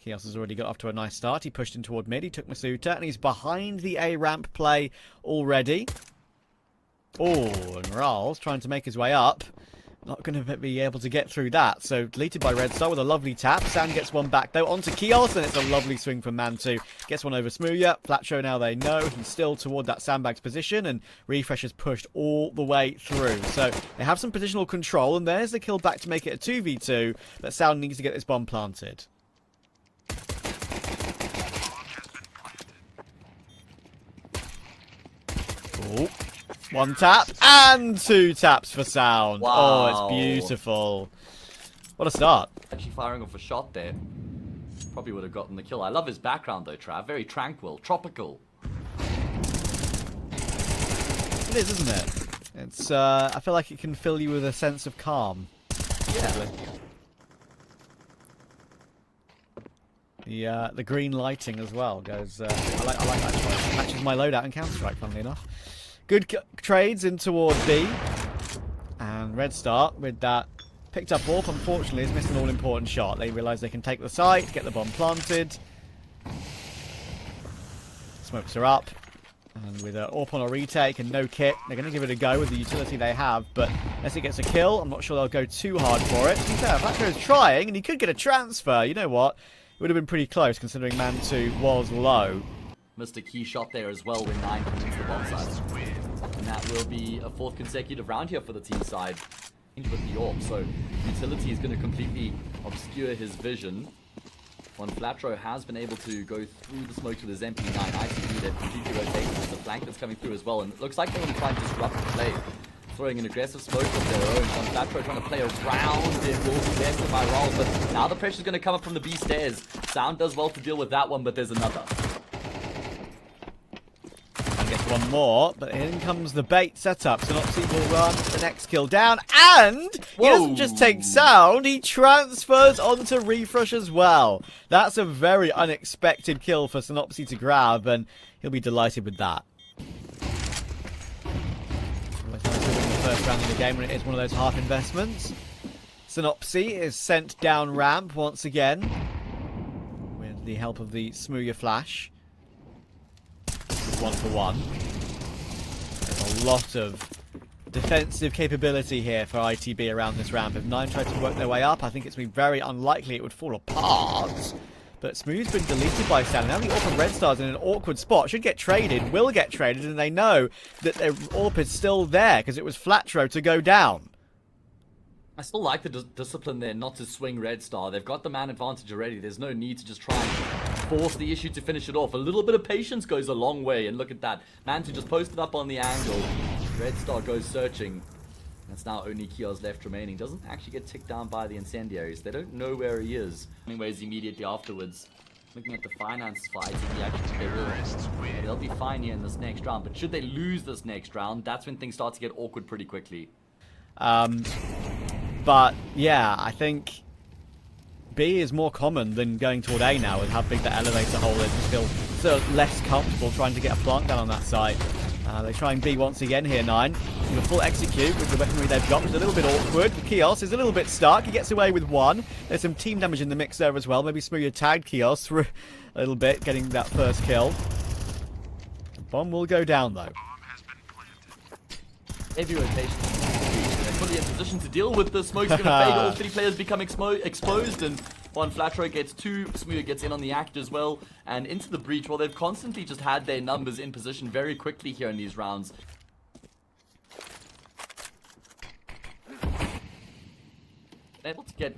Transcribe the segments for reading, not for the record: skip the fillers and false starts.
keoz has already got off to a nice start. He pushed in toward mid. He took Masuta, and he's behind the A ramp play already. Oh, and Ral's trying to make his way up. Not going to be able to get through that. So deleted by redstar with a lovely tap. Sam gets one back though onto keoz, and it's a lovely swing from Man2. Gets one over smooya. Flatroo now they know he's still toward that sandbag's position, and refresh has pushed all the way through. So they have some positional control, and there's the kill back to make it a 2v2. But Sound needs to get this bomb planted. Oh. One tap and two taps for Sound. Wow. Oh, it's beautiful. What a start. Actually firing off a shot there. Probably would have gotten the kill. I love his background though, Trav. Very tranquil, tropical. It is, isn't it? It's, I feel like it can fill you with a sense of calm. Yeah. The green lighting as well goes, I like that choice. It matches my loadout in Counter-Strike, funnily enough. Good trades in toward B. And redstar with that picked up AWP, unfortunately, has missed an all-important shot. They realise they can take the site, get the bomb planted. Smokes are up. And with AWP on a retake and no kit, they're going to give it a go with the utility they have. But unless it gets a kill, I'm not sure they'll go too hard for it. To be fair, Flatroo is trying, and he could get a transfer. You know what? It would have been pretty close, considering Man2 was low. Missed a key shot there as well when 9 comes into the bomb side. And that will be a 4th consecutive round here for the team side with the AWP. So utility is going to completely obscure his vision. Juanflatroo has been able to go through the smoke with his MP9. ITV that completely rotates with the flank that's coming through as well. And it looks like they're going to try and disrupt the play. Throwing an aggressive smoke of their own. Juanflatroo trying to play around it. Will be bested by Rolls. But now the pressure's going to come up from the B stairs. Sound does well to deal with that one, but there's another. Gets one more, but in comes the bait setup. sinnopsyy will run the next kill down, and he doesn't just take Sound, he transfers onto refresh as well. That's a very unexpected kill for sinnopsyy to grab, and he'll be delighted with that. Always nice to win the first round of the game when it is one of those half investments. sinnopsyy is sent down ramp once again with the help of the smooya flash. 1-for-1. There's a lot of defensive capability here for ITB around this ramp. If 9 tried to work their way up, I think it's been very unlikely it would fall apart. But Smooth's been deleted by Stan. Now the AWP from redstar's in an awkward spot. Should get traded, will get traded, and they know that their AWP is still there because it was Flatroo to go down. I still like the discipline there not to swing redstar. They've got the man advantage already. There's no need to just try and force the issue to finish it off. A little bit of patience goes a long way, and look at that. Man2 just posted up on the angle. redstar goes searching. That's now only keoz left remaining. Doesn't actually get ticked down by the incendiaries. They don't know where he is. Anyways, immediately afterwards, looking at the finances for ITV, actually they'll be fine here in this next round. But should they lose this next round, that's when things start to get awkward pretty quickly. But yeah, I think B is more common than going toward A now with how big the elevator hole is. Just feel sort of less comfortable trying to get a plant down on that site. They're trying B once again here, 9. With a full execute with the weaponry they've got, which is a little bit awkward. keoz is a little bit stuck. He gets away with 1. There's some team damage in the mix there as well. Maybe smooya tagged keoz through a little bit, getting that first kill. The bomb will go down though. Heavy rotation. They're fully in position to deal with the smoke's going to fade. All 3 players become exposed, and Juanflatroo gets 2. smooya gets in on the act as well, and into the breach. Well, they've constantly just had their numbers in position very quickly here in these rounds. Been able to get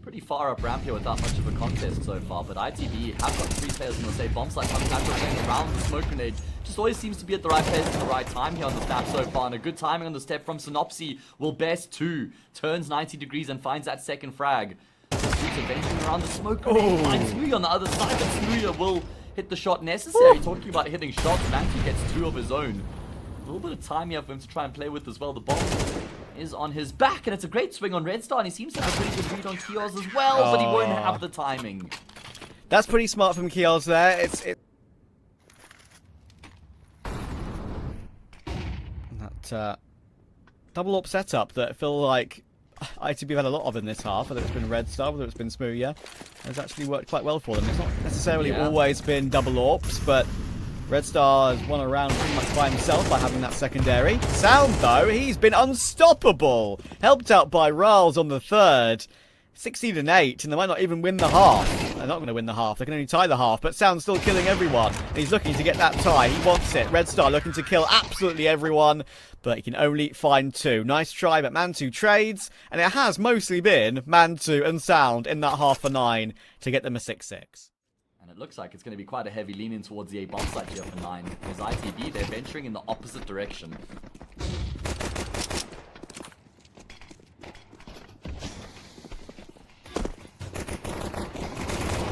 pretty far up ramp here without much of a contest so far, but ITV have got 3 players in the same bomb site. Juanflatroo playing around the smoke grenade. Just always seems to be at the right place at the right time here on the snap so far, and a good timing on the step from sinnopsyy will best 2. Turns 90 degrees and finds that second frag. Venturing around the smoke grenade, finds smooya on the other side, but smooya will hit the shot necessary. Talking about hitting shots, Man2 gets 2 of his own. A little bit of time here for him to try and play with as well. The bomb is on his back, and it's a great swing on redstar, and he seems to have a pretty good read on keoz as well, but he won't have the timing. That's pretty smart from keoz there. That double up setup that feel like ITB have had a lot of in this half, whether it's been redstar, whether it's been smooya. It's actually worked quite well for them. It's not necessarily always been double AWPs, but redstar has won a round pretty much by himself by having that secondary. Sound, though, he's been unstoppable. Helped out by Riles on the third. 16-8, and they might not even win the half. They're not going to win the half. They can only tie the half, but Sound's still killing everyone. And he's looking to get that tie. He wants it. redstar looking to kill absolutely everyone, but he can only find 2. Nice try, but Man2 trades, and it has mostly been Man2 and Sound in that half for 9 to get them a 6-6. And it looks like it's going to be quite a heavy lean in towards the A bomb site here for 9. Because ITB, they're venturing in the opposite direction.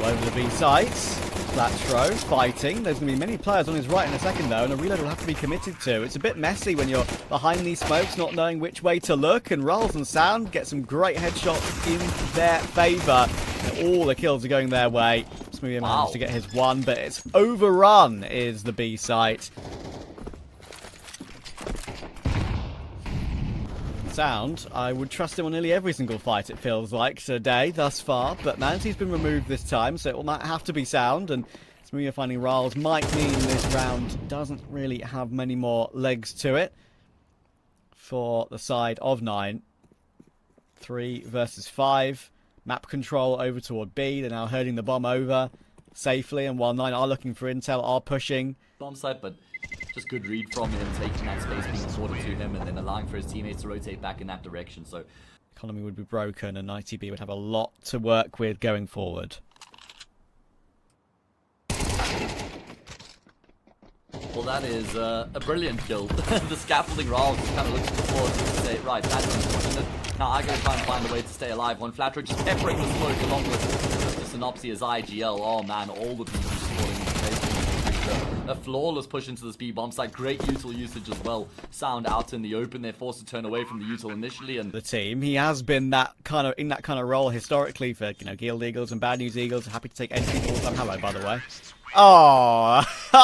Over the B sites, FlaTroo fighting. There's going to be many players on his right in a second though, and a reload will have to be committed to. It's a bit messy when you're behind these smokes, not knowing which way to look, and Riles and Sound get some great headshots in their favour. All the kills are going their way. smooya managed to get his 1, but it's overrun is the B site. Sound, I would trust him on nearly every single fight, it feels like, today, thus far. But Manty's been removed this time, so it might have to be Sound. And smooya finding Riles might mean this round doesn't really have many more legs to it for the side of 9. 3 versus 5. Map control over toward B. They're now herding the bomb over safely. And while 9 are looking for intel, are pushing. Bomb site, but just good read from him, taking that space being afforded to him, and then allowing for his teammates to rotate back in that direction. So economy would be broken, and ITB would have a lot to work with going forward. Well, that is a brilliant kill. The scaffolding Riles just kind of looks at the floor to say, right, that's unfortunate. Now I gotta try and find a way to stay alive. YaLLa just peppering the smoke along with the sinnopsyy as IGL. Oh man, all the people just falling into place. A flawless push into this B bomb site. Great util usage as well. Sound out in the open. They're forced to turn away from the util initially, and the team, he has been that kind of in that kind of role historically for Guild Eagles and Bad News Eagles. Happy to take anything all the time. Hello, by the way. Oh,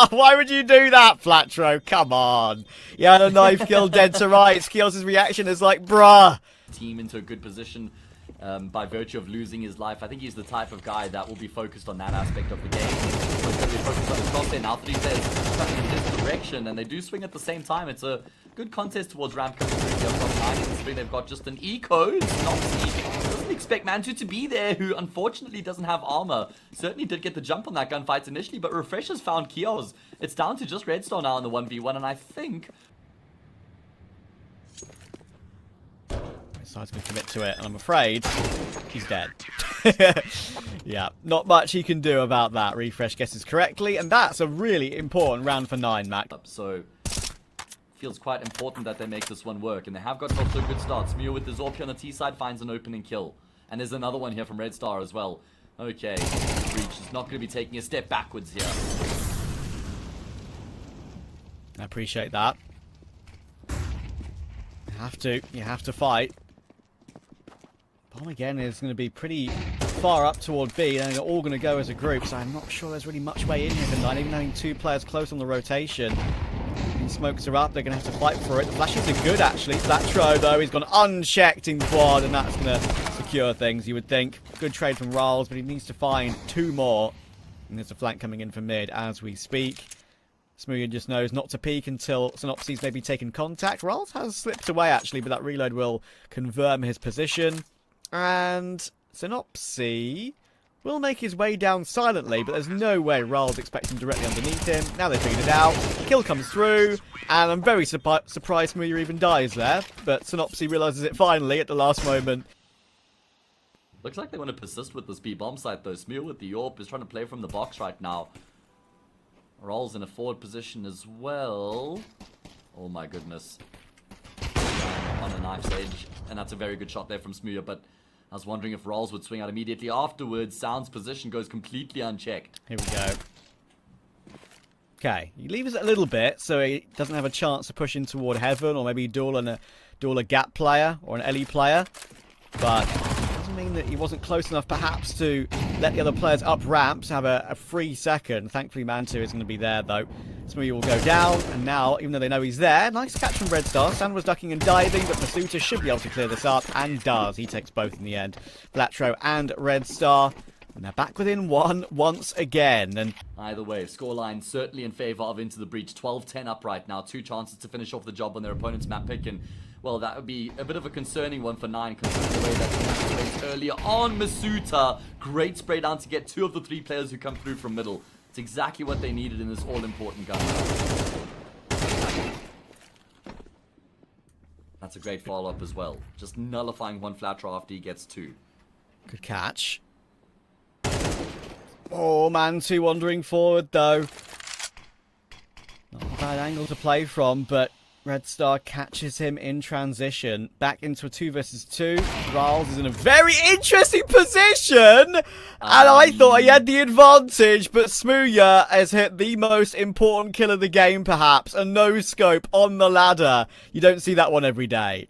why would you do that, FlaTroo? Come on. You had a knife kill dead to rights. keoz's reaction is like, bruh. Team into a good position by virtue of losing his life. I think he's the type of guy that will be focused on that aspect of the game. He's going to be focused on his crosshair. Now 3 players coming in this direction, and they do swing at the same time. It's a good contest towards ramp coming through here from 9 in the spring. They've got just an eco. Doesn't expect Man2 to be there, who unfortunately doesn't have armor. Certainly did get the jump on that gunfight initially, but Refresh has found keoz. It's down to just redstar now in the 1v1, and I think Decides to commit to it, and I'm afraid he's dead. Yeah, not much he can do about that. Refresh guesses correctly, and that's a really important round for 9, Mac. So feels quite important that they make this one work, and they have got off to a good start. smooya with the Zorpy on the T side finds an opening kill, and there's another one here from redstar as well. Okay, Breach is not going to be taking a step backwards here. I appreciate that. You have to fight. Bomb again is going to be pretty far up toward B, and they're all going to go as a group, so I'm not sure there's really much way in here for 9, even having 2 players close on the rotation. And smokes are up, they're going to have to fight for it. The flashes are good, actually. FlaTroo, though, he's gone unchecked in quad, and that's going to secure things, you would think. Good trade from Riles, but he needs to find 2 more. And there's a flank coming in from mid as we speak. smooya just knows not to peek until sinnopsyy's maybe taken contact. Riles has slipped away, actually, but that reload will confirm his position. And sinnopsyy will make his way down silently, but there's no way Riles expects him directly underneath him. Now they've figured it out. Kill comes through, and I'm very surprised smooya even dies there, but sinnopsyy realizes it finally at the last moment. Looks like they want to persist with this B bomb site though. smooya with the AWP is trying to play from the box right now. Rolls in a forward position as well. Oh my goodness. On a knife's edge, and that's a very good shot there from smooya, but I was wondering if Riles would swing out immediately afterwards. Sound's position goes completely unchecked. Here we go. Okay, he leaves it a little bit, so he doesn't have a chance to push in toward heaven, or maybe duel a gap player, or an LE player. But doesn't mean that he wasn't close enough perhaps to let the other players up ramps have a free second. Thankfully, Mantu is going to be there, though. smooya will go down, and now, even though they know he's there, nice catch from redstar. Sand was ducking and diving, but masuta should be able to clear this up, and does. He takes both in the end. Flatroo and redstar. And they're back within one once again. And either way, scoreline certainly in favor of Into the Breach. 12-10 up right now. 2 chances to finish off the job on their opponent's map pick. And, well, that would be a bit of a concerning one for 9, considering the way that went earlier on. masuta, great spray down to get 2 of the 3 players who come through from middle. It's exactly what they needed in this all-important gun. That's a great follow-up as well. Just nullifying juanflatroo after he gets 2. Good catch. Oh, Mantu wandering forward, though. Not a bad angle to play from, but redstar catches him in transition. Back into a 2 versus 2. Riles is in a very interesting position! And I thought he had the advantage, but smooya has hit the most important kill of the game, perhaps. A no-scope on the ladder. You don't see that one every day.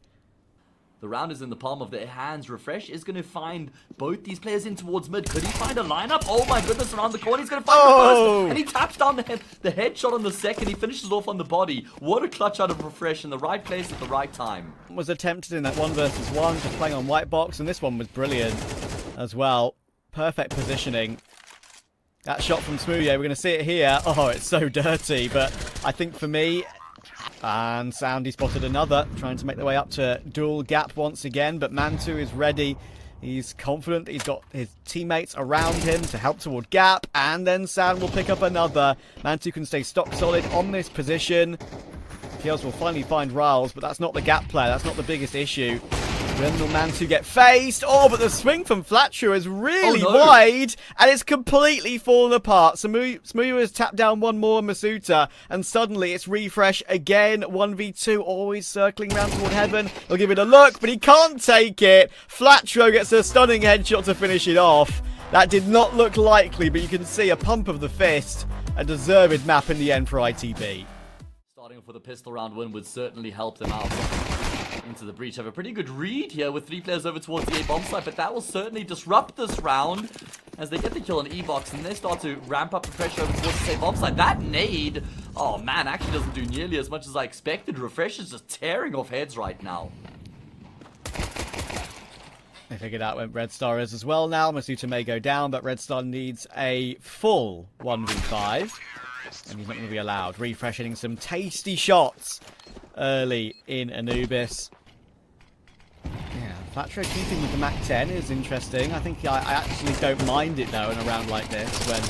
The round is in the palm of their hands. Refresh is going to find both these players in towards mid. Could he find a lineup? Oh my goodness, around the corner. He's going to find the first. And he taps down the headshot on the second. He finishes off on the body. What a clutch out of Refresh in the right place at the right time. Was attempted in that 1 versus 1, just playing on white box. And this one was brilliant as well. Perfect positioning. That shot from smooya, we're going to see it here. Oh, it's so dirty. But I think for me... And Sandy spotted another, trying to make their way up to dual gap once again. But Mantu is ready. He's confident. He's got his teammates around him to help toward gap. And then Sand will pick up another. Mantu can stay stock solid on this position. keoz will finally find Riles, but that's not the gap player. That's not the biggest issue. Then will Mantu get faced. Oh, but the swing from Flatroo is really wide, and it's completely fallen apart. smooya has tapped down one more masuta, and suddenly it's refresh again. 1v2, always circling round toward heaven. He'll give it a look, but he can't take it. Flatroo gets a stunning headshot to finish it off. That did not look likely, but you can see a pump of the fist. A deserved map in the end for ITB. Starting off with a pistol round win would certainly help them out. Into the breach have a pretty good read here with 3 players over towards the A bomb site, but that will certainly disrupt this round as they get the kill on E-box and they start to ramp up the pressure over towards the A bomb site. That nade, oh man, actually doesn't do nearly as much as I expected. Refresh is just tearing off heads right now. They figured out where redstar is as well now. masuta may go down, but redstar needs a full 1v5. And he's not going to be allowed. Refresh hitting some tasty shots early in Anubis. Yeah, Flatroo keeping with the Mac 10 is interesting. I think I actually don't mind it, though, in a round like this, when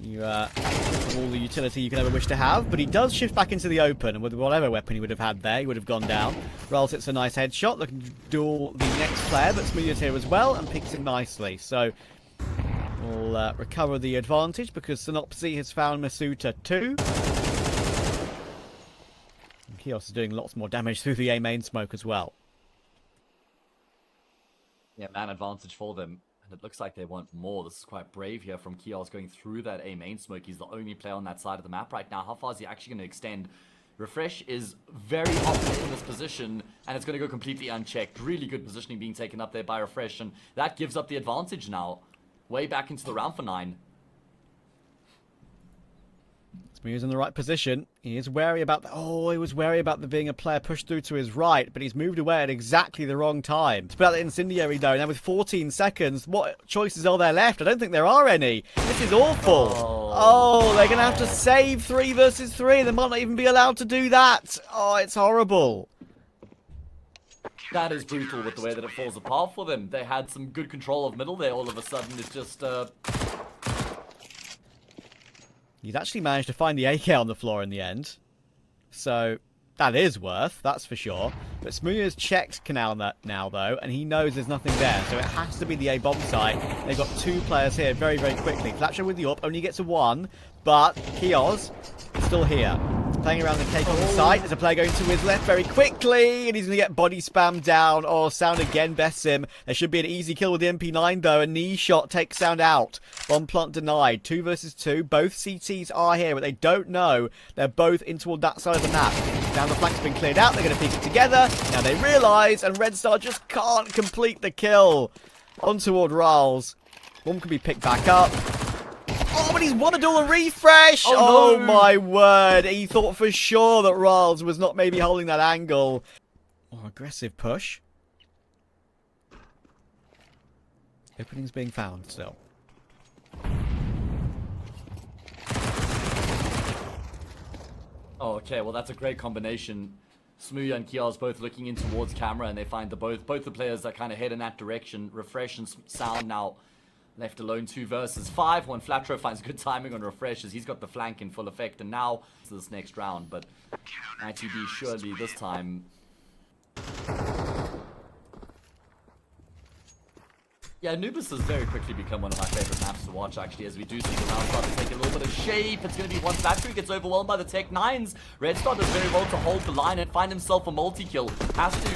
you have all the utility you can ever wish to have. But he does shift back into the open, and with whatever weapon he would have had there, he would have gone down. Riles hits a nice headshot, looking to duel the next player, but smooya's here as well, and picks him nicely. So we'll recover the advantage, because sinnopsyy has found masuta too. And keoz is doing lots more damage through the A main smoke as well. Yeah, man advantage for them. And it looks like they want more. This is quite brave here from keoz going through that A main smoke. He's the only player on that side of the map right now. How far is he actually going to extend? Refresh is very often in this position, and it's going to go completely unchecked. Really good positioning being taken up there by Refresh, and that gives up the advantage now. Way back into the round for 9. smooya's in the right position. He is wary about the... Oh, he was wary about there being a player pushed through to his right, but he's moved away at exactly the wrong time. It's about the incendiary, though. Now with 14 seconds, what choices are there left? I don't think there are any. This is awful. Oh, they're going to have to save 3 versus 3. They might not even be allowed to do that. Oh, it's horrible. That is brutal with the way that it falls apart for them. They had some good control of middle there. All of a sudden, it's just... He's actually managed to find the AK on the floor in the end. So, that is worth, that's for sure. But smooya's checked Canal now, though, and he knows there's nothing there. So it has to be the A bomb site. They've got 2 players here very, very quickly. Flatroo with the AWP only gets a 1, but keoz is still here. Playing around the cake on the side. There's a player going to his left very quickly, and he's going to get body spammed down. Oh, Sound again bests him. There should be an easy kill with the MP9, though. A knee shot takes Sound out. Bomb plant denied. 2 versus 2. Both CTs are here, but they don't know. They're both in toward that side of the map. Now the flank's been cleared out. They're going to piece it together. Now they realise, and redstar just can't complete the kill. On toward Riles. One can be picked back up. Oh, but he's won a duel refresh! Oh, no. My word. He thought for sure that Riles was not maybe holding that angle. Oh, aggressive push. Openings being found still. Oh, okay, well that's a great combination. Smooya and Keoz both looking in towards camera, and they find both the players that kind of head in that direction. Refresh and Sound now left alone 2 versus 5. YaLLa finds good timing on Refresh as he's got the flank in full effect, and now to this next round. But ITB surely this time. Yeah, Anubis has very quickly become one of my favorite maps to watch, actually, as we do see the round start to take a little bit of shape. It's going to be YaLLa gets overwhelmed by the Tech 9s. redstar does very well to hold the line and find himself a multi-kill. Has to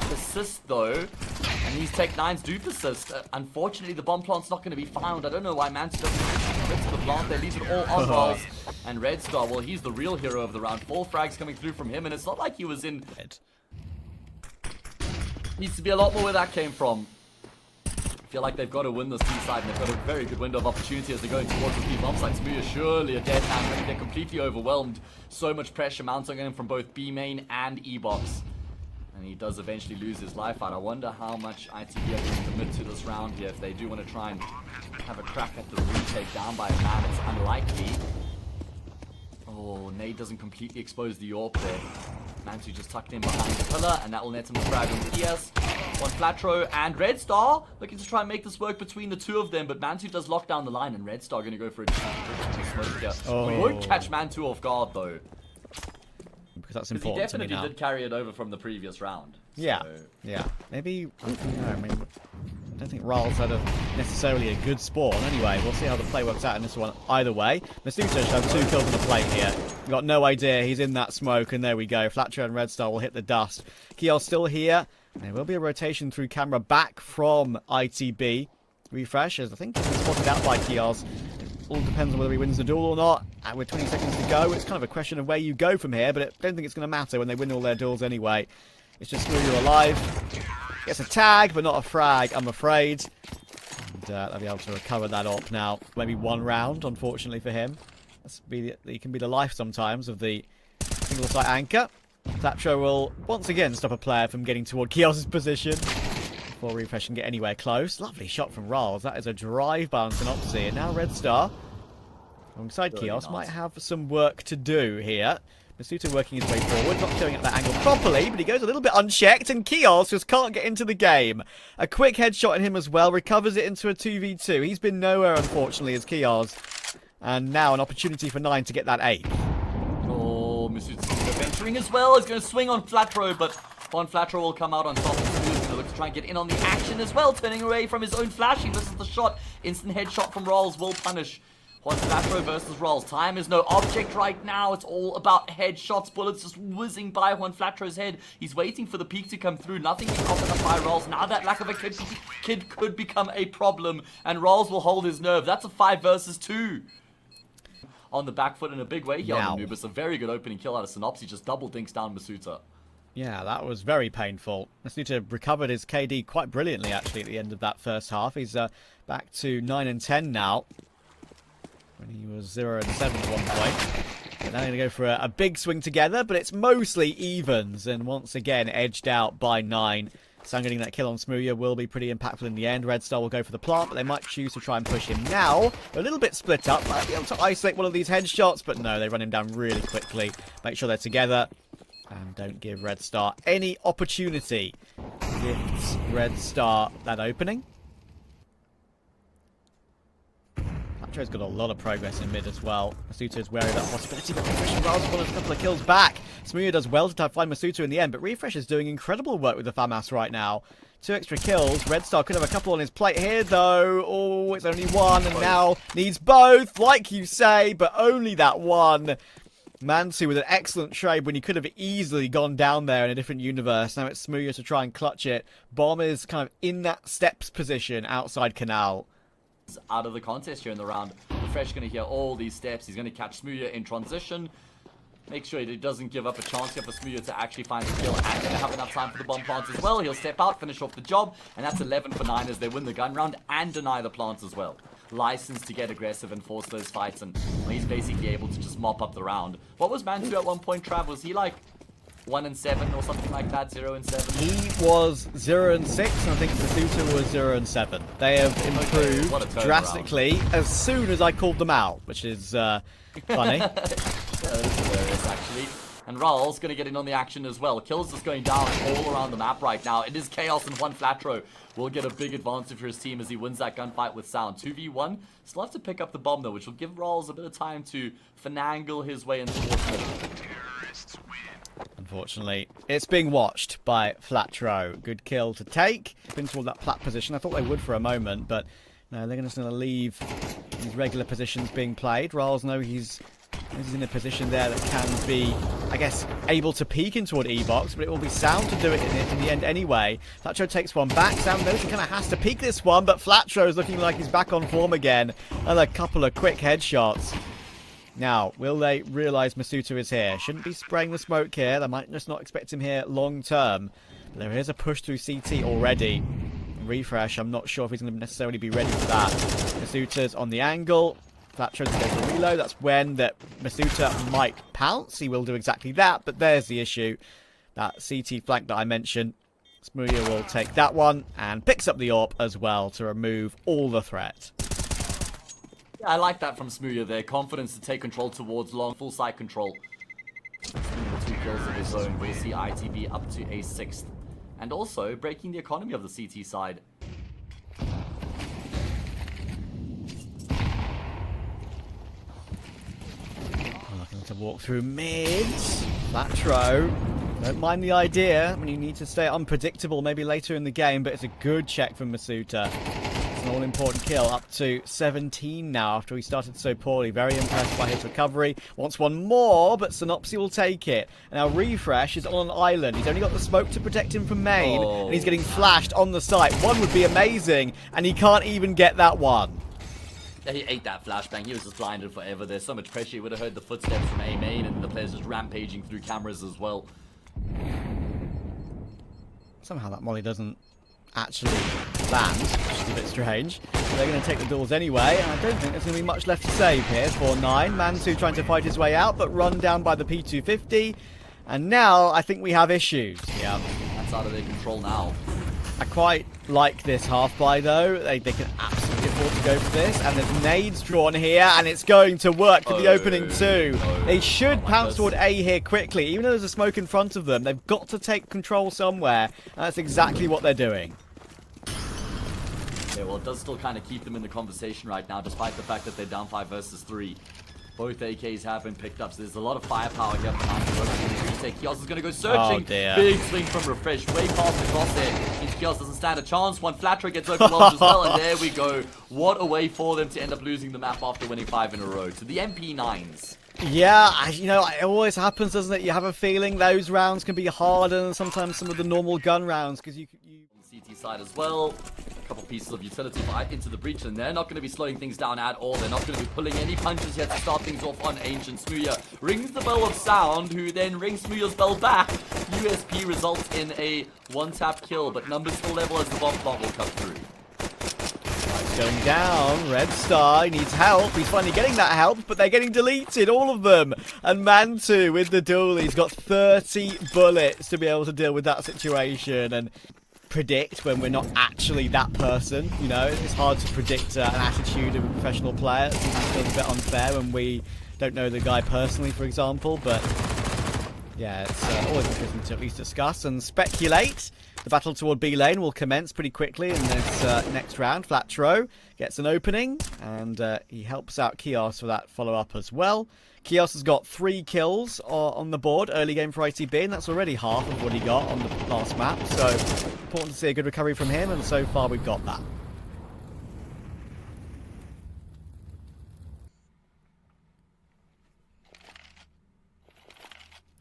persist, though, and these Tech 9s do persist. Unfortunately, the bomb plant's not going to be found. I don't know why Manti doesn't get to the plant. They leave it all on Riles. And redstar, well, he's the real hero of the round. 4 frags coming through from him, and it's not like he was in... Needs to be a lot more where that came from. I feel like they've got to win this B side, and they've got a very good window of opportunity as they're going towards the B bomb site. smooya surely a dead man. I think they're completely overwhelmed. So much pressure mounting on him from both B main and E box. And he does eventually lose his life out. I wonder how much ITB are going to commit to this round here. If they do want to try and have a crack at the retake down by a man, it's unlikely. Oh, Nade doesn't completely expose the AWP there. Manti just tucked in behind the pillar, and that will net him the frag on PS. YaLLa and redstar looking to try and make this work between the two of them, but Manti does lock down the line, and redstar going to go for a smoke here. Oh. We won't catch Manti off guard, though. Because that's Because he important to me definitely now. did carry it over from the previous round. Yeah, So- yeah. Maybe, I don't know, I don't think Riles had necessarily a good spawn. Anyway, we'll see how the play works out in this one either way. Masuta should have 2 kills on the plate here. You've got no idea. He's in that smoke, and there we go. YaLLa and redstar will hit the dust. keoz still here. There will be a rotation through camera back from ITB. Refresh, as I think he's been spotted out by keoz. All depends on whether he wins the duel or not. And with 20 seconds to go, it's kind of a question of where you go from here, but I don't think it's going to matter when they win all their duels anyway. It's just smooya alive. Gets a tag, but not a frag, I'm afraid. And they'll be able to recover that up now. Maybe 1 round, unfortunately for him. He can be the life sometimes of the single site anchor. YaLLa will once again stop a player from getting toward keoz's position before Refresh can get anywhere close. Lovely shot from Riles. That is a drive by sinnopsyy. And now redstar, alongside Really keoz, nice. might have some work to do here. Masuta working his way forward, not going at that angle properly, but he goes a little bit unchecked, and keoz just can't get into the game. A quick headshot at him as well, recovers it into a 2v2. He's been nowhere, unfortunately, as keoz. And now an opportunity for 9 to get that 8. Oh, Masuda's venturing as well. He's going to swing on YaLLa, but YaLLa will come out on top. He's going to look to try and get in on the action as well, turning away from his own flash. He misses the shot. Instant headshot from Riles will punish YaLLa versus Riles. Time is no object right now. It's all about headshots. Bullets just whizzing by YaLLa's head. He's waiting for the peak to come through. Nothing being offered up by Riles. Now that lack of a kid could become a problem, and Riles will hold his nerve. That's a 5 versus 2. On the back foot in a big way here Now. on Anubis. A very good opening kill out of sinnopsyy. Just double dinks down Masuta. Yeah, that was very painful. Masuta recovered his KD quite brilliantly, actually, at the end of that first half. He's back to 9 and 10 now, when he was 0 and 7 at one point. And they're going to go for a big swing together, but it's mostly evens, and once again edged out by 9. Sound getting that kill on smooya will be pretty impactful in the end. redstar will go for the plant, but they might choose to try and push him now. They're a little bit split up. Might be able to isolate one of these headshots, but no, they run him down really quickly. Make sure they're together, and don't give redstar any opportunity. Gifts redstar that opening. YaLLa's got a lot of progress in mid as well. Masuta is wary of that possibility, but Refresh and Riles will have a couple of kills back. smooya does well to find Masuta in the end, but Refresh is doing incredible work with the FAMAS right now. 2 extra kills. redstar could have a couple on his plate here, though. Oh, it's only 1, and now needs both, like you say, but only that 1. Manti with an excellent trade when he could have easily gone down there in a different universe. Now it's smooya to try and clutch it. Bomb is kind of in that steps position outside Canal. Out of the contest here in the round. Refresh going to hear all these steps. He's going to catch smooya in transition. Make sure he doesn't give up a chance here for smooya to actually find the kill, and gonna have enough time for the bomb plants as well. He'll step out, finish off the job, and that's 11 for 9 as they win the gun round and deny the plants as well. License to get aggressive and force those fights, and well, he's basically able to just mop up the round. What was Man 2 at one point, Trav? Was he like 1-7 or something like that? 0-7? He was 0-6, and I think Masuta was 0-7. They have improved drastically as soon as I called them out, which is funny. Yeah, that is hilarious, actually. And Raul's going to get in on the action as well. Kills just going down all around the map right now. It is keoz, and juanflatroo will get a big advantage for his team as he wins that gunfight with Sound. 2v1. Still have to pick up the bomb, though, which will give Raul a bit of time to finagle his way into the middle. Unfortunately, it's being watched by Flatroo. Good kill to take. Been toward that plat position. I thought they would for a moment, but no, they're just going to leave these regular positions being played. Raul's know he's in a position there that can be, I guess, able to peek in toward E-Box, but it will be Sound to do it in the end anyway. Flatroo takes one back. Sound knows he kind of has to peek this one, but Flatroo is looking like he's back on form again. And a couple of quick headshots. Now, will they realise Masuta is here? Shouldn't be spraying the smoke here. They might just not expect him here long term. But there is a push through CT already. Refresh, I'm not sure if he's going to necessarily be ready for that. Masuta's on the angle. Flatroo to go for reload. That's when that Masuta might pounce. He will do exactly that, but there's the issue. That CT flank that I mentioned. smooya will take that one and picks up the AWP as well to remove all the threat. Yeah, I like that from smooya there. Confidence to take control towards long, full side control. smooya 2 kills of his own. We'll see ITB up to a 6th. And also breaking the economy of the CT side. Looking to walk through mid. Flatroo. Don't mind the idea. I mean, you need to stay unpredictable maybe later in the game, but it's a good check from Masuta. It's an all-important kill, up to 17 now after he started so poorly. Very impressed by his recovery. Wants one more, but sinnopsyy will take it. Now Refresh is on an island. He's only got the smoke to protect him from main, and he's getting flashed on the site. One would be amazing, and he can't even get that one. Yeah, he ate that flashbang. He was just blinded forever. There's so much pressure. He would have heard the footsteps from A main, and the players just rampaging through cameras as well. Somehow that molly doesn't actually land, which is a bit strange. They're going to take the doors anyway, and I don't think there's going to be much left to save here for 9. Man2 trying to fight his way out, but run down by the P250. And now I think we have issues. Yeah, that's out of their control now. I quite like this half-buy, though. They can absolutely afford to go for this. And there's nades drawn here, and it's going to work for the opening 2. They should pounce toward A here quickly. Even though there's a smoke in front of them, they've got to take control somewhere. And that's exactly what they're doing. Yeah, well, it does still kind of keep them in the conversation right now, despite the fact that they're down 5 versus 3. Both AKs have been picked up, so there's a lot of firepower here for now to work on the retake. keoz is going to go searching. Big swing from Refresh, way past the cross there. keoz doesn't stand a chance. juanflatroo gets overwhelmed as well, and there we go. What a way for them to end up losing the map after winning 5 in a row. To the MP9s. Yeah, you know, it always happens, doesn't it? You have a feeling those rounds can be harder than sometimes some of the normal gun rounds, because you... CT side as well. A couple pieces of utility into the breach, and they're not going to be slowing things down at all. They're not going to be pulling any punches yet to start things off on Ancient. smooya rings the bell of Sound, who then rings smooya's bell back. USP results in a one-tap kill, but numbers still level as the bomb plot will come through. Going down, redstar needs help. He's finally getting that help, but they're getting deleted, all of them. And Man2 with the duel, he's got 30 bullets to be able to deal with that situation and predict when we're not actually that person. You know, it's hard to predict an attitude of a professional player. It feels a bit unfair when we don't know the guy personally, for example, but yeah, it's always interesting to at least discuss and speculate. The battle toward B lane will commence pretty quickly in this next round. Flatroo gets an opening, and he helps out keoz for that follow-up as well. keoz has got 3 kills on the board early game for ITB, and that's already half of what he got on the last map. So important to see a good recovery from him, and so far we've got that.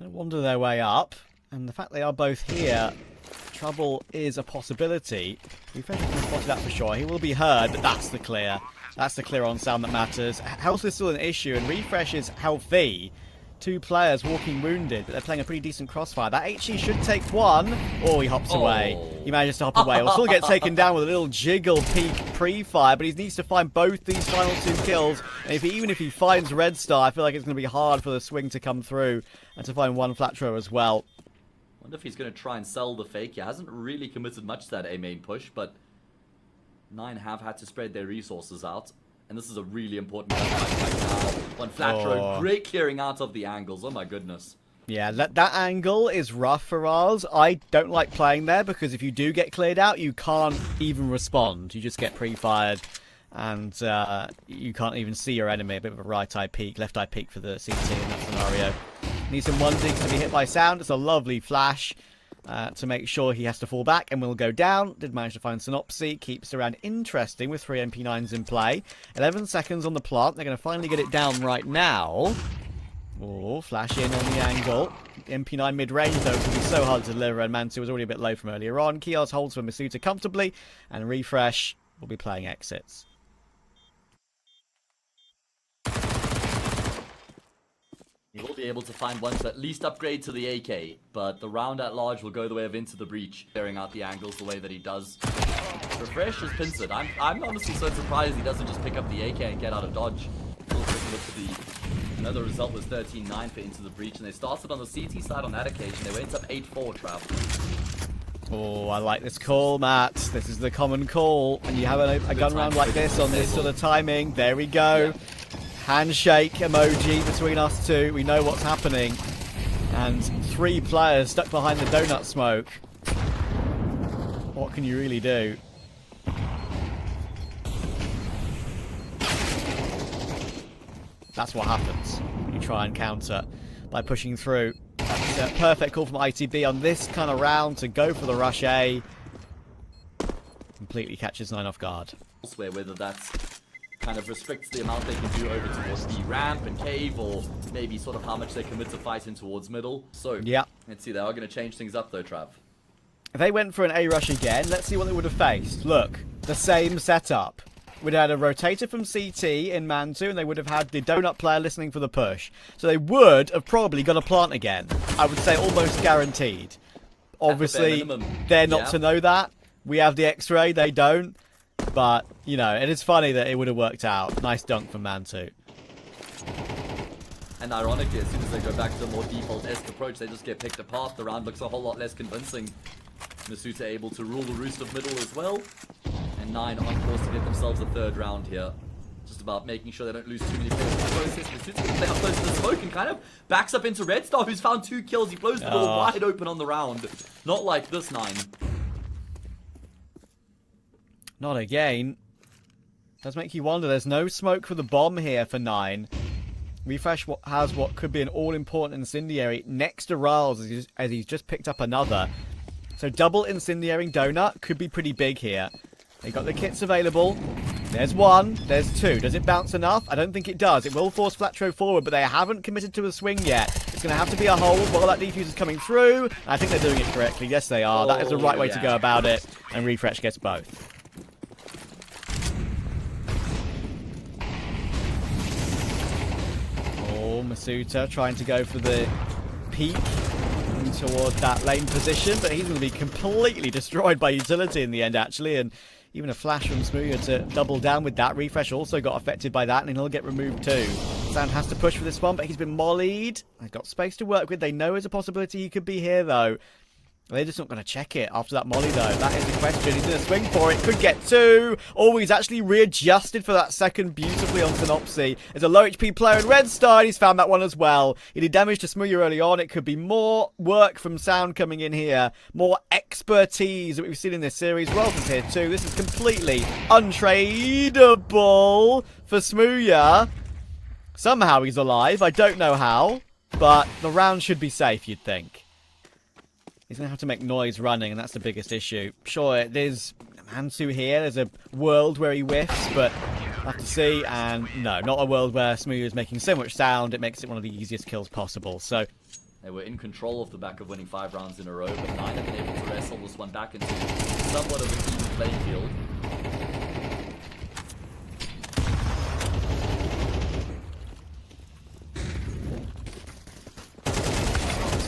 They wander their way up, and the fact they are both here, trouble is a possibility. Refresh can spot that for sure. He will be heard, but that's the clear. That's the clear on Sound that matters. Health is still an issue, and Refresh is healthy. 2 players walking wounded, but they're playing a pretty decent crossfire. That HE should take one. Oh, he hops away. He manages to hop away. He'll still get taken down with a little jiggle peek pre-fire, but he needs to find both these final 2 kills. And even if he finds redstar, I feel like it's going to be hard for the swing to come through and to find YaLLa as well. Wonder if he's going to try and sell the fake. He hasn't really committed much to that A main push, but 9 have had to spread their resources out. And this is a really important gun right now. YaLLa, great clearing out of the angles. Oh my goodness. Yeah, that angle is rough for ours. I don't like playing there because if you do get cleared out, you can't even respond. You just get pre-fired and you can't even see your enemy. A bit of a right-eye peek, left-eye peek for the CT in that scenario. Needs some 1-digs to be hit by sound. It's a lovely flash. To make sure he has to fall back and will go down. Did manage to find sinnopsyy. Keeps around interesting with 3 MP9s in play. 11 seconds on the plant. They're going to finally get it down right now. Oh, flash in on the angle. MP9 mid-range, though, it can be so hard to deliver, and Mansu was already a bit low from earlier on. keoz holds for mysoota comfortably, and Refresh will be playing exits. He will be able to find one to at least upgrade to the AK, but the round at large will go the way of Into the Breach, clearing out the angles the way that he does. Refresh is pincered. I'm honestly so surprised he doesn't just pick up the AK and get out of dodge. Another result was 13-9 for Into the Breach, and they started on the CT side on that occasion. They went up 8-4, Trav. Oh, I like this call, Matt. This is the common call. When you have a gun round like this on this sort of timing, there we go. Yeah. Handshake emoji between us two. We know what's happening. And 3 players stuck behind the donut smoke. What can you really do? That's what happens when you try and counter by pushing through. That's a perfect call from ITB on this kind of round to go for the rush A. Completely catches 9 off guard. Elsewhere, whether that's kind of restricts the amount they can do over towards the ramp and cave, or maybe sort of how much they commit to fighting towards middle. So, yeah, let's see. They are going to change things up though, Trav. If they went for an A rush again, let's see what they would have faced. Look, the same setup. We'd had a rotator from CT in Mansu, and they would have had the donut player listening for the push. So they would have probably got a plant again. I would say almost guaranteed. Obviously, they're not to know that. We have the X-ray, they don't. But, you know, it is funny that it would have worked out. Nice dunk from Mansu. And ironically, as soon as they go back to a more default-esque approach, they just get picked apart. The round looks a whole lot less convincing. mysoota able to rule the roost of middle as well. And 9 on course to get themselves a 3rd round here. Just about making sure they don't lose too many players in the process. mysoota can play up close to the smoke and kind of backs up into redstar, who's found 2 kills. He blows the door wide open on the round. Not like this 9. Not again. Does make you wonder. There's no smoke for the bomb here for 9. Refresh has what could be an all-important incendiary next to Riles as he's just picked up another. So double incendiaring donut could be pretty big here. They got the kits available. There's 1. There's 2. Does it bounce enough? I don't think it does. It will force YaLLa forward, but they haven't committed to a swing yet. It's going to have to be a hold while that defuse is coming through. I think they're doing it correctly. Yes, they are. That is the right way to go about it. And Refresh gets both. mysoota trying to go for the peek toward that lane position, but he's going to be completely destroyed by utility in the end, actually, and even a flash from smooya to double down with that. Refresh also got affected by that, and he'll get removed too. Sound has to push for this one, but he's been mollied. They've got space to work with. They know there's a possibility he could be here, though. They're just not going to check it after that molly, though. That is the question. He's going to swing for it. Could get 2. Oh, he's actually readjusted for that second beautifully on sinnopsyy. There's a low HP player in redstar, and he's found that one as well. He did damage to smooya early on. It could be more work from Sound coming in here. More expertise that we've seen in this series. Welcome here, too. This is completely untradeable for smooya. Somehow he's alive. I don't know how, but the round should be safe, you'd think. He's going to have to make noise running, and that's the biggest issue. Sure, there's Mansu here. There's a world where he whiffs, but we'll have to see. And no, not a world where smooya is making so much sound. It makes it one of the easiest kills possible. So they were in control of the back of winning 5 rounds in a row, but 9 have been able to wrestle this one back into somewhat of an even playing field.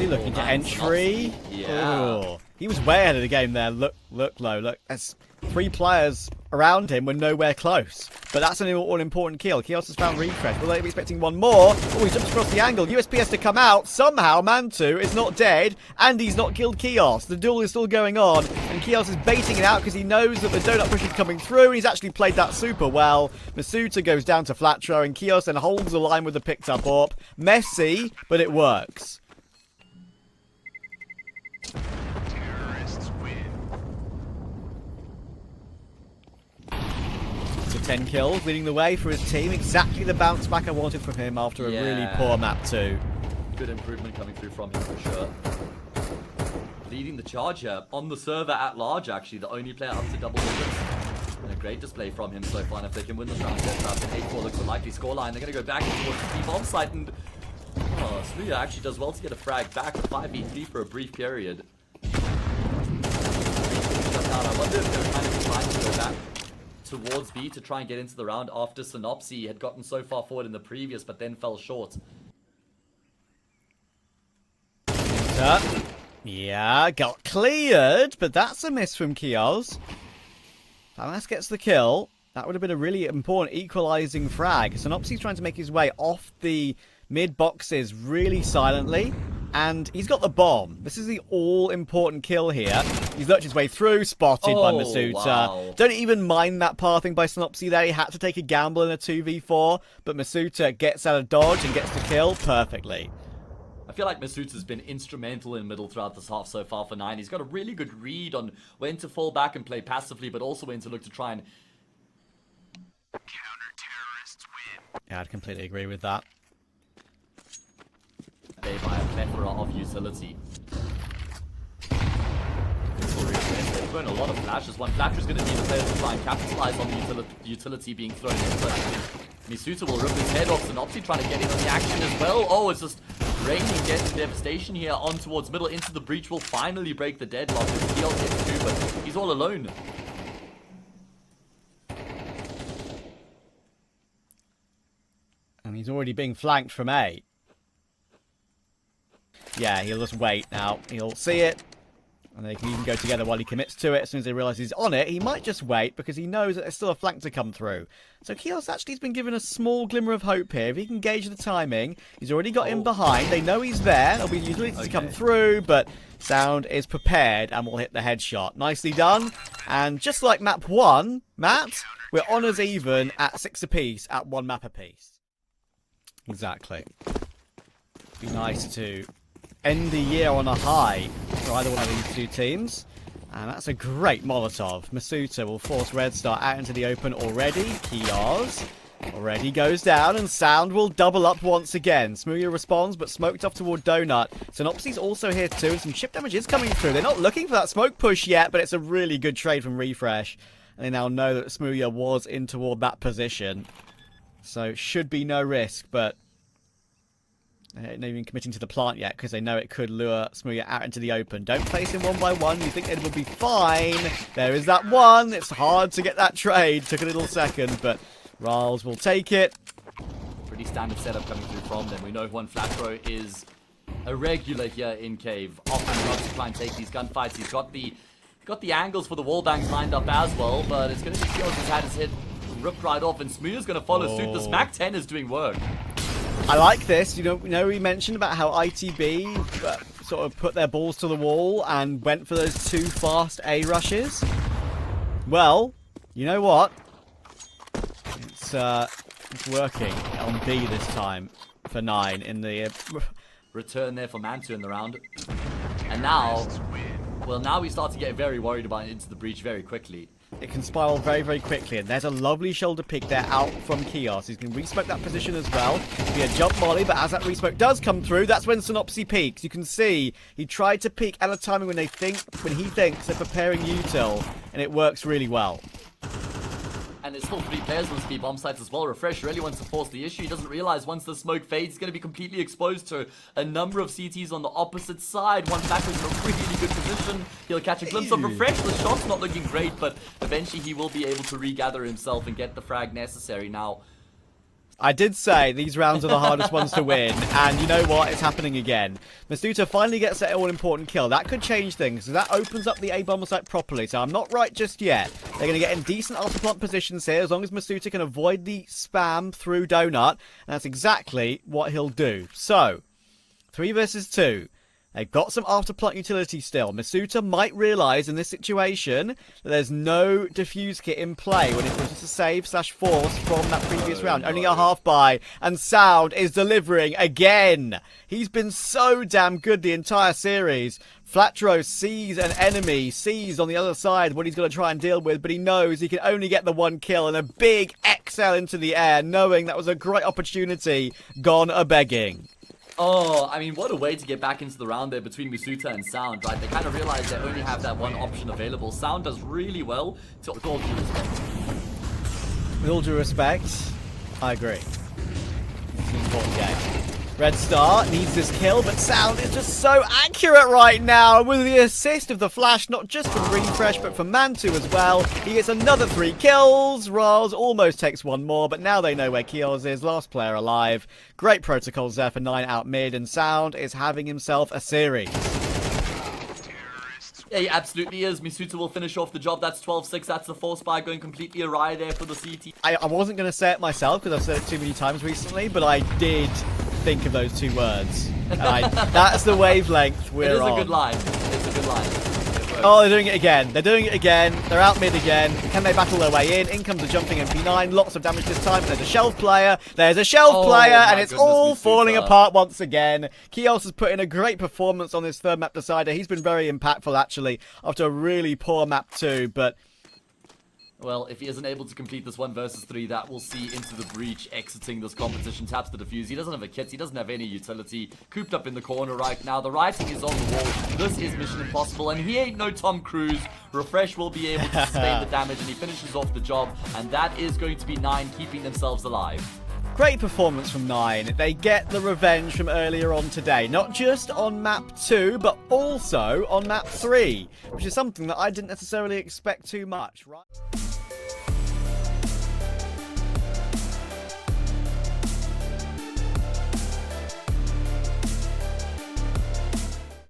Sinnopsyy looking to entry. Yeah. Ooh. He was way ahead of the game there. Look low. Look, there's 3 players around him. We're nowhere close. But that's an all-important kill. Keoz has found refresh. Will they be expecting one more? Oh, he jumps across the angle. USP has to come out. Somehow, Mantu is not dead, and he's not killed Keoz. The duel is still going on, and Keoz is baiting it out because he knows that the donut push is coming through, and he's actually played that super well. Masuta goes down to Flatro, and Keoz then holds the line with the picked-up AWP. Messy, but it works. So 10 kills, leading the way for his team. Exactly the bounce back I wanted from him after a really poor map 2. Good improvement coming through from him for sure. Leading the charge here on the server at large, actually, the only player up to double digits. And a great display from him so far. And if they can win this round, then 8-4 looks a likely scoreline. They're going to go back towards the bomb site, and smooya actually does well to get a frag back, a 5v3 for a brief period. I wonder if they're kind of trying to go back towards B to try and get into the round after sinnopsyy had gotten so far forward in the previous, but then fell short. Yeah, got cleared, but that's a miss from Keoz. Famas gets the kill. That would have been a really important equalizing frag. Sinnopsyy's trying to make his way off the mid boxes really silently. And he's got the bomb. This is the all-important kill here. He's lurched his way through, spotted by Masuta. Wow. Don't even mind that pathing by sinnopsyy there. He had to take a gamble in a 2v4, but Masuta gets out of dodge and gets the kill perfectly. I feel like Masuta's been instrumental in middle throughout this half so far for 9. He's got a really good read on when to fall back and play passively, but also when to look to try and... Counter-terrorists win. Yeah, I'd completely agree with that. By a plethora of utility. They've thrown a lot of flashes. YaLLa's going to be the player to try and capitalize on the utility being thrown in. But Masuta will rip his head off. sinnopsyy trying to get in on the action as well. Oh, it's just raining death and devastation here on towards middle into the breach. Will finally break the deadlock. Keoz gets too, but he's all alone. And he's already being flanked from A. Yeah, he'll just wait now. He'll see it, and they can even go together while he commits to it. As soon as they realise he's on it, he might just wait because he knows that there's still a flank to come through. So Keoz actually has been given a small glimmer of hope here. If he can gauge the timing, he's already got him behind. They know he's there. There'll be utility to come through, but Sound is prepared and will hit the headshot. Nicely done. And just like map 1, Matt, we're honours even at 6 apiece at 1 map apiece. Exactly. Be nice to end the year on a high for either one of these 2 teams. And that's a great Molotov. Masuta will force redstar out into the open already. Keoz already goes down, and Sound will double up once again. Smooya responds, but smoked off toward Donut. Sinnopsyy's also here too, and some chip damage is coming through. They're not looking for that smoke push yet, but it's a really good trade from Refresh. And they now know that Smooya was in toward that position. So should be no risk, but they're not even committing to the plant yet because they know it could lure smooya out into the open. Don't place him 1 by 1. You think it will be fine. There is that one. It's hard to get that trade. Took a little second, but Riles will take it. Pretty standard setup coming through from them. We know YaLLa is a regular here in Cave. Often loves to try and take these gunfights. He's got the angles for the wall bangs lined up as well, but it's going to be Keoz who's had his head ripped right off, and smooya's going to follow suit. The Smack 10 is doing work. I like this. You know, we mentioned about how ITB sort of put their balls to the wall and went for those 2 fast A rushes. Well, you know what? It's working on B this time for 9 in the return there for Mantu in the round. And now, well, now we start to get very worried about into the breach very quickly. It can spiral very, very quickly, and there's a lovely shoulder pick there out from Keoz. He's going to resmoke that position as well. Be a jump molly, but as that resmoke does come through, that's when sinnopsyy peaks. You can see he tried to peek at a timing when he thinks they're preparing util, and it works really well. And there's still 3 players on the bomb sites as well. Refresh really wants to force the issue. He doesn't realize once the smoke fades, he's going to be completely exposed to a number of CTs on the opposite side. YaLLa is in a really good position. He'll catch a glimpse of Refresh. The shot's not looking great, but eventually he will be able to regather himself and get the frag necessary. Now, I did say these rounds are the hardest ones to win, and you know what? It's happening again. Masuta finally gets that all-important kill. That could change things, so that opens up the A-bomber site properly, so I'm not right just yet. They're going to get in decent after-plant positions here, as long as Masuta can avoid the spam through Donut, and that's exactly what he'll do. So, 3 versus 2. They've got some after-plant utility still. Masuta might realise in this situation that there's no defuse kit in play when it was just a save/force from that previous round. Only a half buy, and Sound is delivering again. He's been so damn good the entire series. YaLLa sees an enemy, sees on the other side what he's got to try and deal with, but he knows he can only get the 1 kill and a big XL into the air, knowing that was a great opportunity gone a-begging. Oh, I mean, what a way to get back into the round there between Masuta and Sound, right? They kind of realize they only have that one option available. Sound does really well, with all due respect. With all due respect, I agree. It's an important game. Redstar needs this kill, but Sound is just so accurate right now. With the assist of the flash, not just from Refresh, but from Mantu as well. He gets another 3 kills. Raz almost takes 1 more, but now they know where keoz is. Last player alive. Great protocols there for 9 out mid, and Sound is having himself a series. Yeah, he absolutely is. Masuta will finish off the job. That's 12-6. That's the force buy going completely awry there for the CT. I wasn't going to say it myself because I've said it too many times recently, but I did think of those 2 words. That's the wavelength we're on. It is a good line. It's a good line. Oh, they're doing it again. They're doing it again. They're out mid again. Can they battle their way in? In comes a jumping MP9. Lots of damage this time. There's a shelf player. There's a shelf player. And it's all falling apart once again. keoz has put in a great performance on this 3rd map decider. He's been very impactful, actually, after a really poor map 2. But well, if he isn't able to complete this 1 versus 3, that will see into the breach, exiting this competition, taps the defuse. He doesn't have a kit, he doesn't have any utility. Cooped up in the corner right now. The writing is on the wall. This is Mission Impossible, and he ain't no Tom Cruise. Refresh will be able to sustain the damage, and he finishes off the job. And that is going to be 9 keeping themselves alive. great performance from 9. They get the revenge from earlier on today. Not just on map 2, but also on map 3, which is something that I didn't necessarily expect too much, right?